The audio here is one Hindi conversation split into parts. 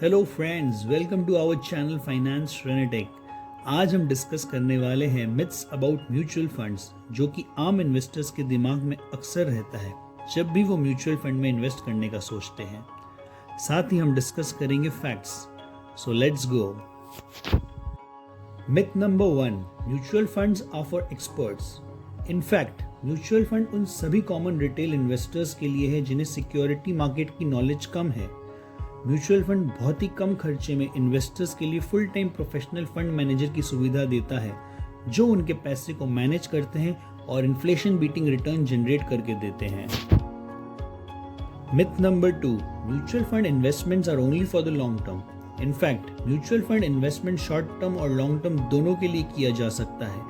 Hello friends, welcome to our channel finance frenetic. आज हम डिस्कस करने वाले हैं मिथ्स अबाउट म्यूचुअल फंड्स, जो कि आम इन्वेस्टर्स के दिमाग में अक्सर रहता है जब भी वो म्यूचुअल फंड में इन्वेस्ट करने का सोचते हैं। साथ ही हम डिस्कस करेंगे facts. So let's go. Myth number 1, mutual funds are for experts. In fact mutual fund उन सभी कॉमन रिटेल इन्वेस्टर्स के लिए है जिन्हें सिक्योरिटी मार्केट की नॉलेज कम है। म्यूचुअल फंड बहुत ही कम खर्चे में इन्वेस्टर्स के लिए full time professional fund manager की सुविधा देता है, जो उनके पैसे को मैनेज करते हैं और इन्फ्लेशन बीटिंग रिटर्न जनरेट करके देते हैं। Myth number 2, mutual fund investments are only for the long term. In fact mutual fund investment short term और लॉन्ग टर्म दोनों के लिए किया जा सकता है,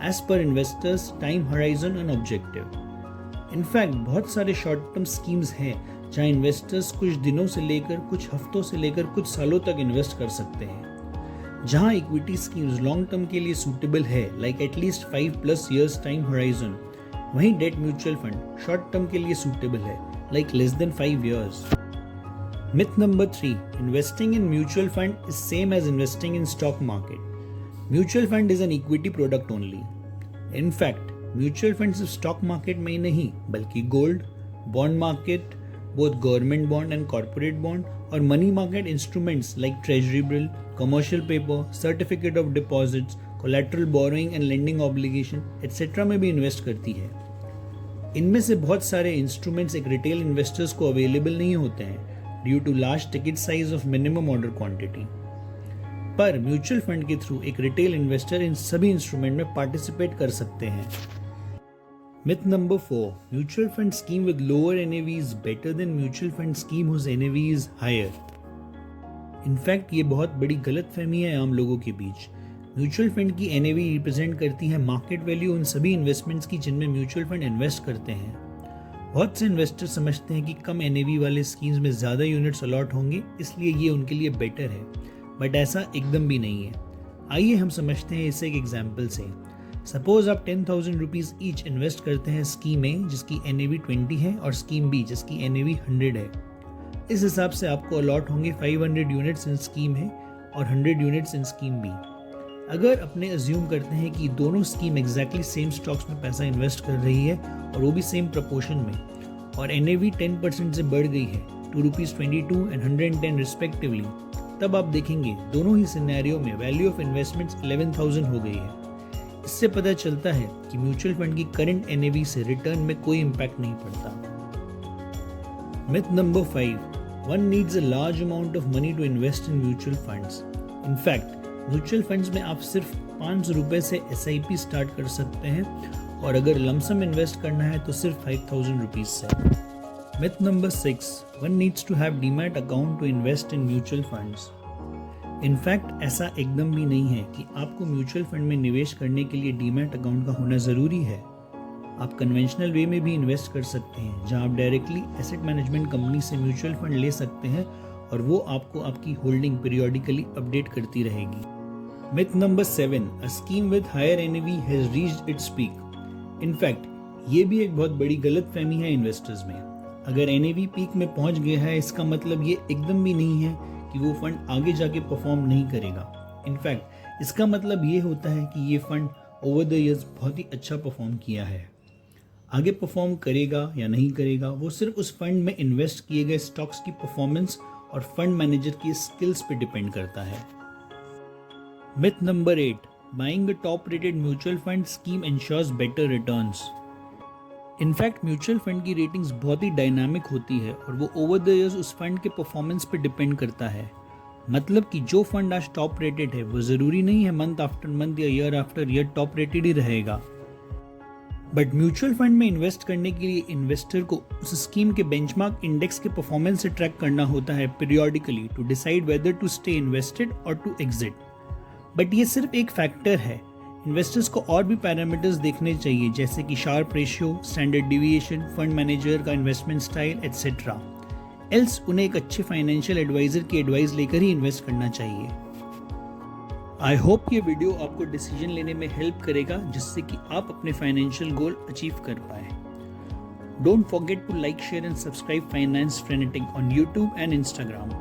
as per investors time horizon and objective. In fact बहुत सारे शॉर्ट टर्म स्कीम्स हैं जहां इन्वेस्टर्स कुछ दिनों से लेकर कुछ हफ्तों से लेकर कुछ सालों तक इन्वेस्ट कर सकते हैं। जहां इक्विटी स्कीम्स लॉन्ग टर्म के लिए सूटेबल है, like at least 5+ years time horizon, वहीं debt mutual fund short term के लिए सूटेबल है, like less than 5 years। Myth number 3, investing in mutual fund is same as investing in stock market. Mutual fund is an equity product only. In fact mutual fund सिर्फ स्टॉक मार्केट में ही नहीं, बल्कि gold, bond market, both government bond and corporate bond, और money market instruments like treasury bill, commercial paper, certificate of deposits, collateral borrowing and lending obligation etc. में भी इन्वेस्ट करती है। इनमें से बहुत सारे इंस्ट्रूमेंट्स एक रिटेल इन्वेस्टर्स को अवेलेबल नहीं होते हैं due to large ticket size of minimum order quantity. पर म्यूचुअल फंड के थ्रू एक रिटेल इन्वेस्टर इन सभी इंस्ट्रूमेंट में पार्टिसिपेट कर सकते हैं। Myth number 4, mutual fund scheme with lower NAV is better than mutual fund scheme whose NAV is higher. In fact ये बहुत बड़ी गलतफहमी है आम लोगों के बीच। म्यूचुअल फंड की NAV रिप्रेजेंट करती है मार्केट वैल्यू उन सभी इन्वेस्टमेंट्स की जिनमें म्यूचुअल फंड इन्वेस्ट करते हैं। बहुत से इन्वेस्टर समझते हैं कि कम NAV वाले स्कीम्स में ज़्यादा यूनिट्स अलॉट होंगे, इसलिए ये उनके लिए बेटर है, बट ऐसा एकदम भी नहीं है। आइए हम समझते हैं इसे एक एग्जाम्पल से। सपोज आप 10,000 रुपीज ईच इन्वेस्ट करते हैं स्कीम ए जिसकी NAV 20 है और स्कीम बी जिसकी NAV 100 है। इस हिसाब से आपको अलॉट होंगे 500 यूनिट्स इन स्कीम ए और 100 यूनिट्स इन स्कीम बी। अगर अपने अज्यूम करते हैं कि दोनों स्कीम एग्जैक्टली सेम स्टॉक्स में पैसा इन्वेस्ट कर रही है और वो भी सेम प्रपोर्शन में, और NAV 10% से बढ़ गई है to ₹22 and 110 रिस्पेक्टिवली, तब आप देखेंगे दोनों ही सिनेरियो में वैल्यू ऑफ इन्वेस्टमेंट्स 11,000 हो गई है। इससे पता चलता है कि म्यूचुअल फंड की करंट NAV से रिटर्न में कोई इंपैक्ट नहीं पड़ता। Myth number 5, one needs a large amount of money to invest in mutual funds. In fact mutual funds में आप सिर्फ 500 रुपए से SIP स्टार्ट कर सकते हैं, और अगर लमसम इन्वेस्ट करना है तो सिर्फ 5,000 रुपीज से। Myth number 6, one needs to have demat account to invest in mutual funds. In fact ऐसा एकदम भी नहीं है कि आपको म्यूचुअल फंड में निवेश करने के लिए डीमैट अकाउंट का होना ज़रूरी है। आप कन्वेंशनल वे में भी इन्वेस्ट कर सकते हैं, जहां आप डायरेक्टली एसेट मैनेजमेंट कंपनी से म्यूचुअल फंड ले सकते हैं और वो आपको आपकी होल्डिंग पीरियोडिकली अपडेट करती रहेगी। Myth number 7, a scheme with higher NAV has reached its peak. In fact ये भी एक बहुत बड़ी गलतफहमी है इन्वेस्टर्स में। अगर NAV पीक में पहुंच गया है, इसका मतलब ये एकदम भी नहीं है कि वो फंड आगे जाके परफॉर्म नहीं करेगा। इनफैक्ट इसका मतलब ये होता है कि ये फंड ओवर द इयर्स बहुत ही अच्छा परफॉर्म किया है। आगे परफॉर्म करेगा या नहीं करेगा, वो सिर्फ उस फंड में इन्वेस्ट किए गए स्टॉक्स की परफॉर्मेंस और फंड मैनेजर की स्किल्स पे डिपेंड करता है। Myth number 8, buying a top rated mutual fund scheme ensures better returns. In fact mutual fund की रेटिंग्स बहुत ही डायनामिक होती है और वो ओवर द इयर्स उस फंड के परफॉर्मेंस पे डिपेंड करता है। मतलब कि जो फंड आज टॉप रेटेड है वो ज़रूरी नहीं है मंथ आफ्टर मंथ या year after year top rated ही रहेगा। बट म्यूचुअल फंड में इन्वेस्ट करने के लिए इन्वेस्टर को उस स्कीम के बेंचमार्क इंडेक्स के परफॉर्मेंस से ट्रैक करना होता है periodically to decide whether to stay invested और टू एग्जिट। बट ये सिर्फ एक फैक्टर है। इन्वेस्टर्स को और भी पैरामीटर्स देखने चाहिए, जैसे कि Sharpe ratio, standard deviation, fund manager का इन्वेस्टमेंट स्टाइल एटसेट्रा। एल्स उन्हें एक अच्छे फाइनेंशियल एडवाइजर की एडवाइस लेकर ही इन्वेस्ट करना चाहिए। आई होप ये वीडियो आपको डिसीजन लेने में हेल्प करेगा, जिससे कि आप अपने फाइनेंशियल गोल अचीव कर पाए। Don't forget to like, share and subscribe finance frenetic on YouTube and Instagram.